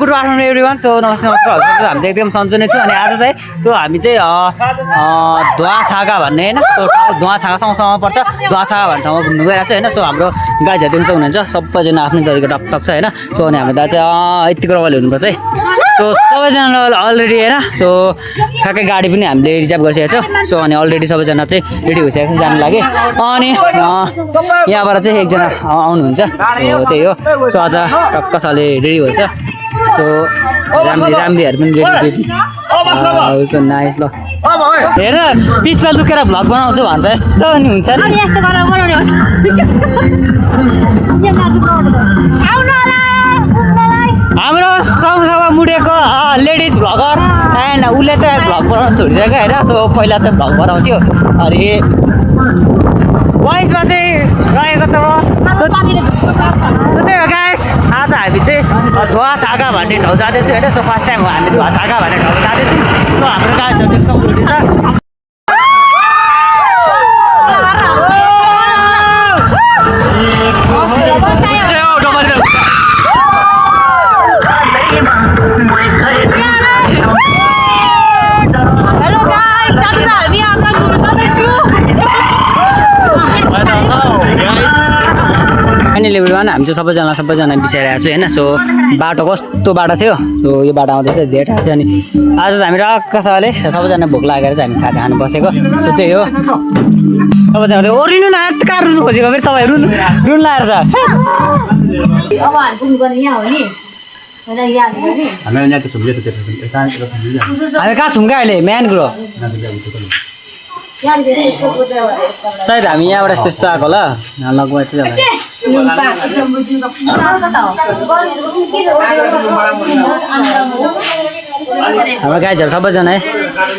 Good afternoon everyone. So नमस्ते नमस्कार, हामी चाहिँ एकदम सन्चो नै छु। अनि आज चाहिँ सो हामी चाहिँ धुवाछागा भन्ने होइन, सो धुवाछागा सँगसँगै पर्छ, धुवाछागा भन्ने ठाउँमा घुम्नु गइरहेको छ होइन। सो हाम्रो गाइजहरू देख्न सक्नुहुन्छ सबैजना आफ्नो तरिका टकटक छ होइन। सो अनि हामी चाहिँ यतिको रमाइलो हुनुपर्छ है। सो सबैजना अलरेडी होइन, सो ठ्याक्कै गाडी पनि हामीले रिजर्भ गरिसकेको छौँ। सो अनि अलरेडी सबैजना चाहिँ रेडी भइसकेको छ जानु लागि। अनि यहाँबाट चाहिँ एकजना आउनुहुन्छ, त्यही हो। सो आज टक्कसँगले रेडी भएछ। सो राम्रीहरू पनि रेडी नाइस। ल हेर बिचमा लुकेर भ्लग बनाउँछु भन्छ, यस्तो नि हुन्छ नि। हाम्रो सँगसँगै मुडेको लेडिज भ्लगर एन्ड उसले चाहिँ भ्लग बनाउनु छोडिसक्यो होइन। सो पहिला चाहिँ भ्लग बनाउँथ्यो, अनि वाइसमा चाहिँ रहेको छ। सो त्यही हो गाइस, आज हामी चाहिँ धुवाछागा भन्ने ठाउँ जाँदैछौँ होइन। सो फर्स्ट टाइम हो हामी धुवाछागा भन्ने ठाउँ जाँदैछौँ। सो हाम्रो गाइजहरू चाहिँ सक्नुहुन्छ। फाइनली एभ्रिवान, हामी चाहिँ सबैजना बिसाइरहेको छु होइन। सो बाटो कस्तो बाटो थियो। सो यो बाटो आउँदै चाहिँ धेरै ठाउँ थियो। अनि आज चाहिँ हामी रक्कसँगले सबैजना भोक लागेर चाहिँ हामी खाना खानु बसेको। सो त्यही हो, सबैजना ओरिनु न कहाँ रुनु खोजेको, फेरि तपाईँ रुन लागेर छ। हामी कहाँ छौँ क्या अहिले, मेन कुरो सायद हामी यहाँबाट यस्तो आएको होला लगभग चाहिँ हाम्रो गाइजहरू सबैजना है।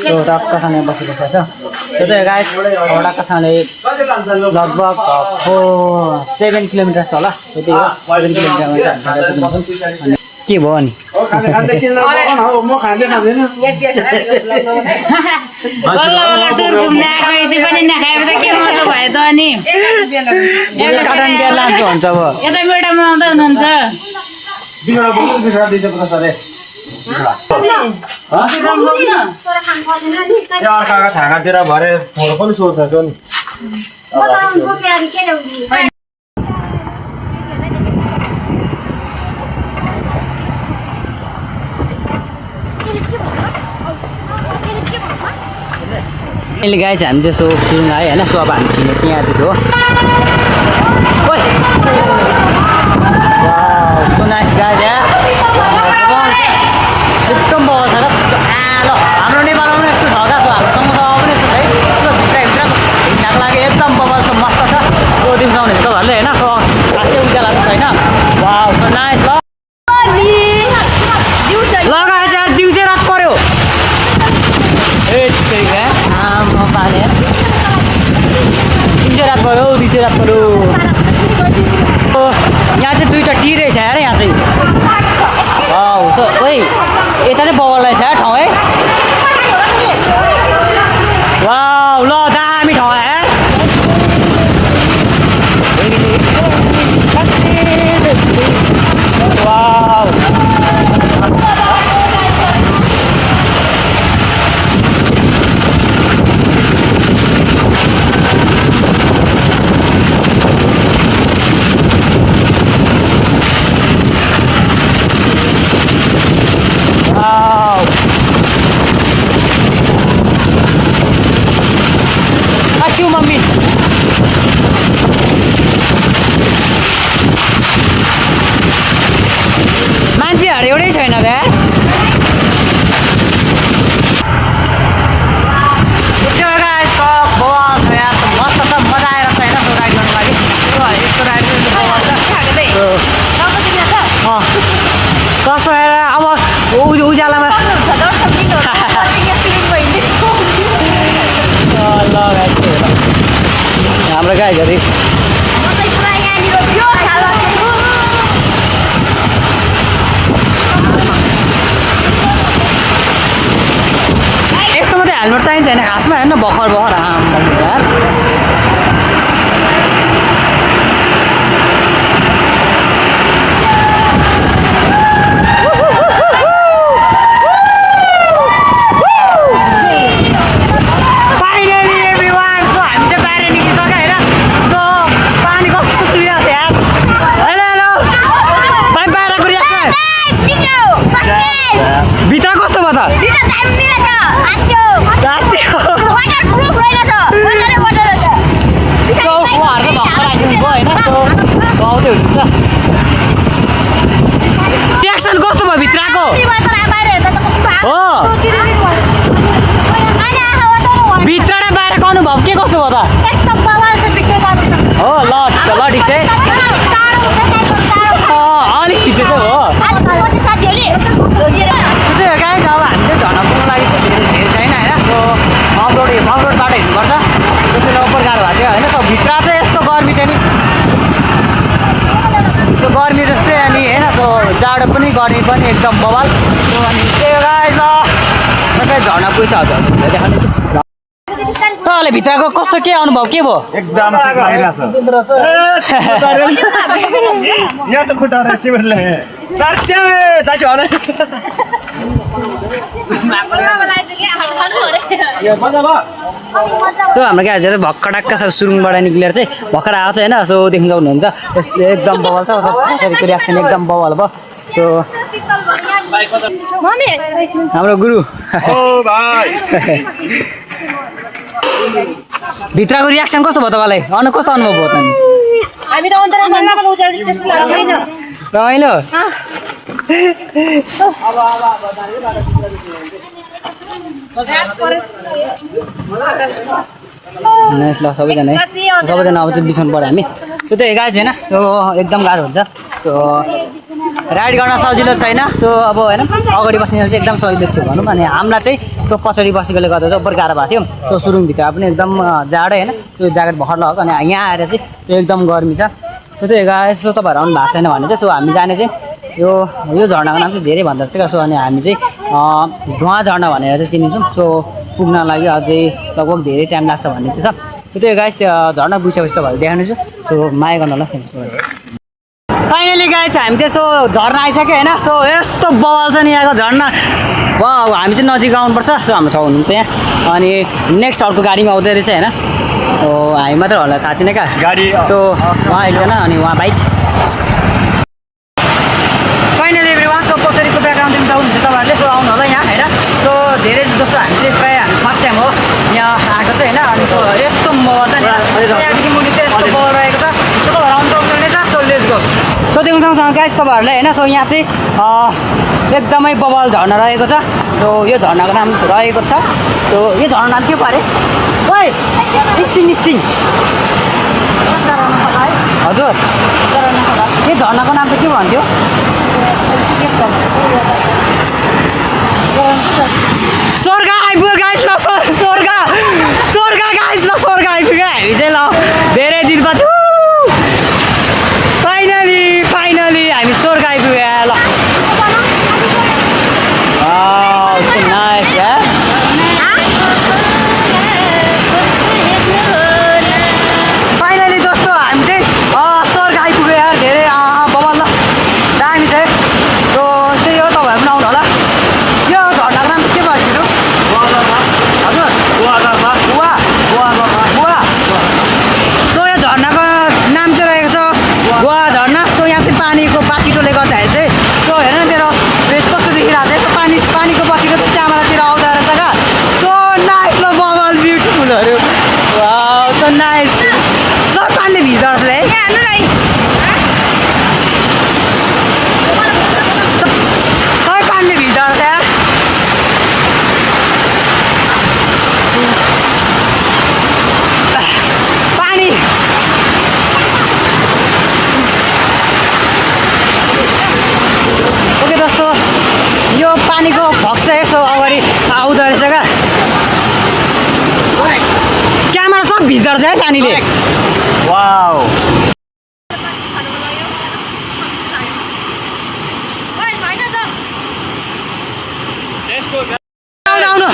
त्यो टक्कसँगले बसिरहेको छ। त्यो गाइज टक्कसँगले लगभग 7 किलोमिटर होला। त्यही हो, 7 किलोमिटर के भयो नि। लान्छु भन्छ अब छागातिर भरे फोहोर पनि सोच्छ नि। अहिले गाइज हामी चाहिँ सो सुरुङ आयो होइन। सो अब हामी छिने चाहिँ यहाँदेखि हो। सो नाइस गाइज एकदम बगाल छ क्या। ल हाम्रो नेपालमा पनि यस्तो छ क्या। सो हाम्रो सँगसँगै पनि यस्तो छ है। यस्तो भित्र हिँड्नको लागि एकदम बगाल छ, मस्त छ। सो दिउँसाउने तपाईँहरूले होइन। सो खासै उज्यालो छैन। Wow so nice. ल गाइज दिउँसै रात पऱ्यो। रात पऱ्यो, दिउँसै रात पऱ्यो। यहाँ चाहिँ दुईवटा टी रहेछ यार यहाँ चाहिँ। सो ओइ यता चाहिँ बगाल रहेछ यार ठाउँ है। वाउ ल दामी ठाउँ यार। वाउ मम्मी मान्छेहरू एउटै छैन त मस्त छ, मजा आएर छ होइन। सो राइड गर्नु लागि यस्तो राइड कस्तो हेर अब उज्यालोमा हाम्रो गाइजहरू यस्तो मात्रै हेलमेट चाहिन्छ होइन खासमा हेर्नु भर्खर यार। आउँदै हुनुहुन्छ रियाक्सन कस्तो भयो भित्रको हो भित्र र बाहिरको अनुभव के कस्तो भयो त हो ल ठिक चाहिँ अलिक छिटो चाहिँ हो त्यही हो गाइस अब हामी चाहिँ झर्ना पुग्नु लागि चाहिँ धेरै छैन होइन सो अफरोडबाट हिँड्नुपर्छ त्यसले उपर गाह्रो भएको थियो होइन सो भित्र चाहिँ यस्तो गर्मी थियो नि त्यो गर्मी जस्तै अनि होइन सो जाडो पनि गर्मी पनि एकदम बवाल सो अनि त्यही हो गाइस सबै झर्ना पैसा देखाउने तपाईँहरूले भित्रको कस्तो के अनुभव के भयो एकदम यहाँ त खुट्टा रहेछ सिमेन्टले सो हाम्रो क्या चाहिँ भक्कडाक्का छ सुरुङबाट निक्लेर चाहिँ भर्खर आएको छ होइन सो देख्न सक्नुहुन्छ यस्तो एकदम बवाल छ सबैको रियाक्सन एकदम बवाल भयो सो हाम्रो गुरु भित्रको रियाक्सन कस्तो भयो तपाईँलाई कस्तो अनुभव भयो त रमाइलो ल सबैजना अब त्यो बिसाउनु पऱ्यो हामी त्यो त गाई छैन त्यो एकदम गाह्रो हुन्छ त्यो राइड गर्न सजिलो छैन सो अब होइन अगाडि बस्ने चाहिँ एकदम सजिलो थियो भनौँ अनि हामीलाई चाहिँ त्यो पछाडि बसेकोले गर्दा चाहिँ उपर गाह्रो भएको थियो त्यो सुरुङभित्र पनि एकदम जाडो होइन त्यो ज्याकेट भर्खर लगाएको अनि यहाँ आएर चाहिँ त्यो एकदम गर्मी छ त्यो चाहिँ गाई सो तपाईँहरू आउनु भएको छैन भने चाहिँ सो हामी जाने चाहिँ यो झर्नाको नाम चाहिँ धेरै भन्दो रहेछ सो अनि हामी चाहिँ धुवा झर्ना भनेर चाहिँ चिनिन्छौँ सो पुग्न लागि अझै लगभग धेरै टाइम लाग्छ भन्ने चाहिँ छ त्यो गाइस त्यो झर्ना पुगिसकेपछि तपाईँहरू देखाउनु छु सो माया गर्नु होला फाइनली गाइस हामी चाहिँ सो झर्ना आइसक्यो होइन सो यस्तो बवाल छ नि यहाँको झर्ना हामी चाहिँ नजिक आउनुपर्छ सो हाम्रो छाउ हुनुहुन्छ यहाँ अनि नेक्स्ट अर्को गाडीमा आउँदै रहेछ होइन हामी मात्र होला थाहा थिएन क्या गाडी सो उहाँ एकजना अनि उहाँ बाइक फाइनली एभ्रिवान सो कसरीको ब्याकग्राउन्ड दिनु हुन्छ तपाईँहरूले सो आउनु होला यहाँ होइन सो धेरै जस्तो हामी चाहिँ प्रायः हामी फर्स्ट टाइम हो यहाँ आएको चाहिँ होइन अनि सो यस्तो बवाल छ नि यहाँदेखि मुनि चाहिँ यस्तो बवाल रहेको छ सो तपाईँहरू आउनु सक्नुहुनेछ सो लेट्स गो सो त्यो सँगसँगै गाइस तपाईँहरूलाई होइन सो यहाँ चाहिँ एकदमै बवाल झर्ना रहेको छ सो यो झर्नाको नाम रहेको छ सो यो झर्ना नाम के पऱ्यो ओइ निप्चिङ हजुर यो झर्नाको नाम चाहिँ के भन्थ्यो स्वर्ग आइपुग्यो गाइस ल स्वर्ग गाइस ल स्वर्ग आइपुग्यो हामी चाहिँ ल धेरै दिनपछि फाइनली हामी स्वर्ग आइपुग्यो ल नाइस फाइनली दोस्तो हामी चाहिँ स्वर्ग आइपुग्यो यार धेरै बवाल ल दामी चाहिँ सो त्यही हो तपाईँहरू पनि आउनु होला यो झर्नाको नाम के भयो हजुर सो यो झर्नाको नाम चाहिँ रहेको छ गोवा झर्ना सो यहाँ चाहिँ पानीको बाछिटोले गर्दाखेरि चाहिँ सो हेर न मेरो फेस कस्तो देखिरहेको छ यसो पानीको बाछिटो चाहिँ क्यामेरातिर आउँदो रहेछ क्या सो नाइस ल बवाल ब्युटिफुलहरू सो नाइस सब पानीले भिज्दो रहेछ है सबै पानीले भिज्दो रहेछ यार पानी ओके दोस्तो यो पानीको भक्स चाहिँ यसो अगाडि आउँदो रहेछ क्या क्यामेरा सब भिज्दो रहेछ है पानीले वाउ आउनु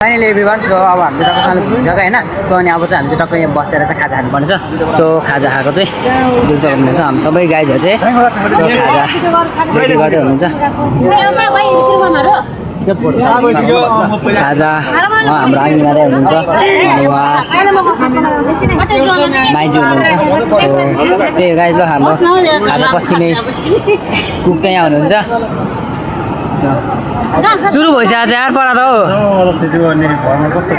फाइनली एभ्रिवान सो अब हामीले तपाईँसँग पुगिसक्यो होइन सो अनि अब चाहिँ हामी चाहिँ टक्कै यहाँ बसेर चाहिँ खाजा खानुपर्ने छ सो खाजा खाएको चाहिँ जुन चाहिँ हुनुहुन्छ हामी सबै गाइजहरू चाहिँ खाजा रेडी गर्दै हुनुहुन्छ खाजा उहाँ हाम्रो आइमारे हुनुहुन्छ अनि उहाँ माइजी हुनुहुन्छ त्यही गाइज ल हाम्रो खाजा पस्किने कुक चाहिँ यहाँ हुनुहुन्छ सुरु भइसकेको छ यार परा त हो त्यति गर्ने घरमा कस्तो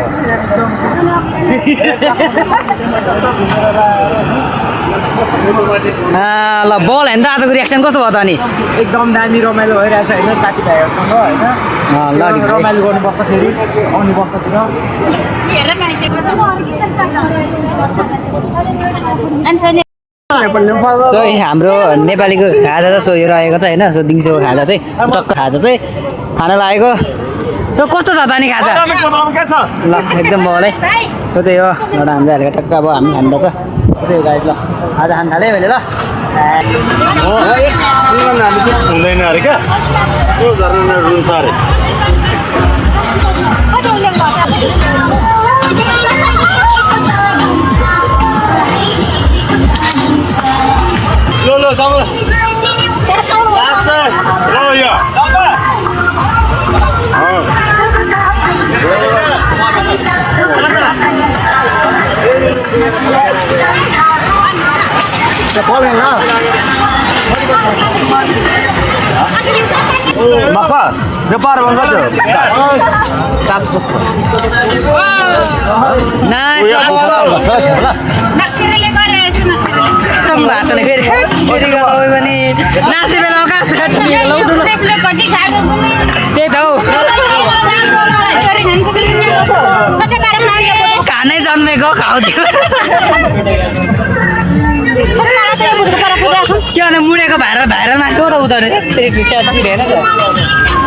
ल बल हेर्नु त आजको रियाक्सन कस्तो भयो त अनि एकदम दामी रमाइलो भइरहेछ होइन साथीभाइहरूसँग होइन ल रमाइलो गर्नुपर्छ फेरि आउने वर्षतिर सो हाम्रो नेपालीको खाजा चाहिँ सो यो रहेको छ होइन सो दिउँसोको खाजा चाहिँ टक्क खाजा चाहिँ खाना लागेको सो कस्तो छ त अनि खाजा ल एकदम बलै सो त्यही हो एउटा हाम्रो हालेको टक्क अब हामी खानुपर्छ त्यही गाइस ल आज खान थाल्यो मैले ल हुँदैन अरे क्या त्यो झर्न रुन्छ अरे लो सब Maka, depan bang kau nice ल बल भएको छैन फेरि फेरि तपाईँ पनि नाच्ने बेलामा त्यही त हौ खानै जन्मेको खाउँथ्यो के भन्दा मुडेको भाइरल मान्छे हो त उता रहेछ हेर्न त